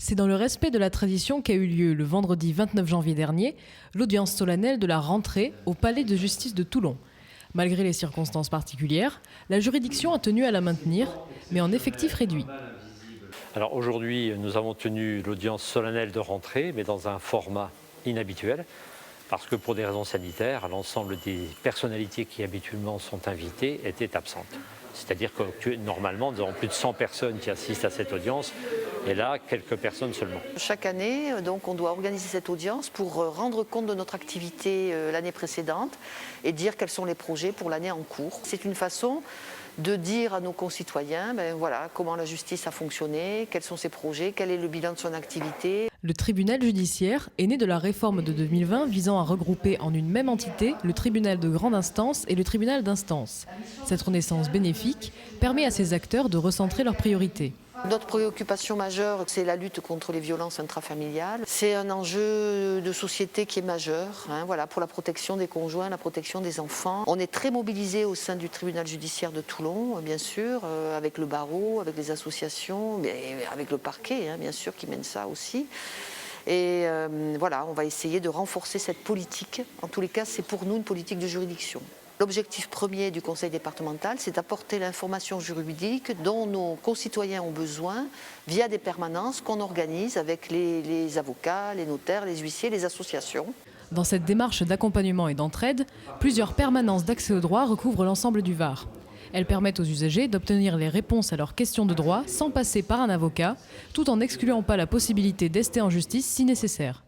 C'est dans le respect de la tradition qu'a eu lieu le vendredi 29 janvier dernier l'audience solennelle de la rentrée au Palais de justice de Toulon. Malgré les circonstances particulières, la juridiction a tenu à la maintenir, mais en effectif réduit. Alors aujourd'hui, nous avons tenu l'audience solennelle de rentrée, mais dans un format inhabituel, parce que pour des raisons sanitaires, l'ensemble des personnalités qui habituellement sont invitées étaient absentes. C'est-à-dire que normalement, nous avons plus de 100 personnes qui assistent à cette audience, et là, quelques personnes seulement. Chaque année, donc, on doit organiser cette audience pour rendre compte de notre activité l'année précédente et dire quels sont les projets pour l'année en cours. C'est une façon de dire à nos concitoyens voilà, comment la justice a fonctionné, quels sont ses projets, quel est le bilan de son activité. Le tribunal judiciaire est né de la réforme de 2020 visant à regrouper en une même entité le tribunal de grande instance et le tribunal d'instance. Cette renaissance bénéfique permet à ces acteurs de recentrer leurs priorités. Notre préoccupation majeure, c'est la lutte contre les violences intrafamiliales. C'est un enjeu de société qui est majeur, voilà, pour la protection des conjoints, la protection des enfants. On est très mobilisés au sein du tribunal judiciaire de Toulon, bien sûr, avec le barreau, avec les associations, mais avec le parquet, bien sûr, qui mène ça aussi. Et voilà, on va essayer de renforcer cette politique. En tous les cas, c'est pour nous une politique de juridiction. L'objectif premier du conseil départemental, c'est d'apporter l'information juridique dont nos concitoyens ont besoin via des permanences qu'on organise avec les avocats, les notaires, les huissiers, les associations. Dans cette démarche d'accompagnement et d'entraide, plusieurs permanences d'accès au droit recouvrent l'ensemble du Var. Elles permettent aux usagers d'obtenir les réponses à leurs questions de droit sans passer par un avocat, tout en n'excluant pas la possibilité d'ester en justice si nécessaire.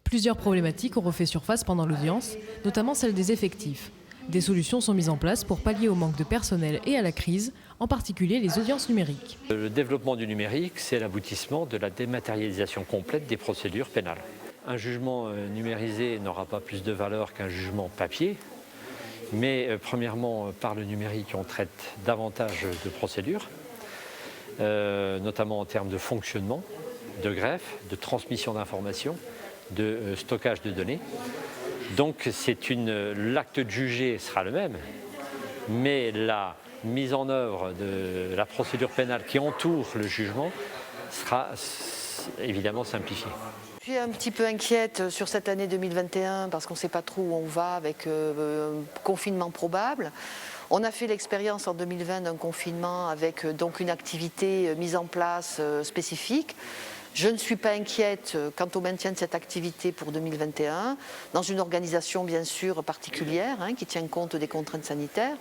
Plusieurs problématiques ont refait surface pendant l'audience, notamment celle des effectifs. Des solutions sont mises en place pour pallier au manque de personnel et à la crise, en particulier les audiences numériques. Le développement du numérique, c'est l'aboutissement de la dématérialisation complète des procédures pénales. Un jugement numérisé n'aura pas plus de valeur qu'un jugement papier, mais premièrement, par le numérique, on traite davantage de procédures, notamment en termes de fonctionnement, de greffe, de transmission d'informations, de stockage de données. Donc l'acte de juger sera le même, mais la mise en œuvre de la procédure pénale qui entoure le jugement sera évidemment simplifiée. Je suis un petit peu inquiète sur cette année 2021 parce qu'on ne sait pas trop où on va avec confinement probable. On a fait l'expérience en 2020 d'un confinement avec donc une activité mise en place spécifique. Je ne suis pas inquiète quant au maintien de cette activité pour 2021, dans une organisation bien sûr particulière qui tient compte des contraintes sanitaires.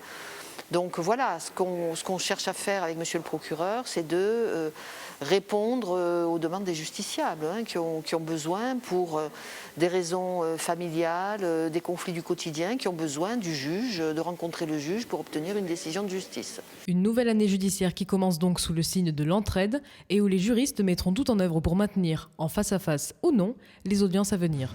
Donc voilà, ce qu'on cherche à faire avec monsieur le procureur, c'est de répondre aux demandes des justiciables qui ont besoin pour des raisons familiales, des conflits du quotidien, qui ont besoin du juge, de rencontrer le juge pour obtenir une décision de justice. Une nouvelle année judiciaire qui commence donc sous le signe de l'entraide et où les juristes mettront tout en œuvre pour maintenir, en face à face ou non, les audiences à venir.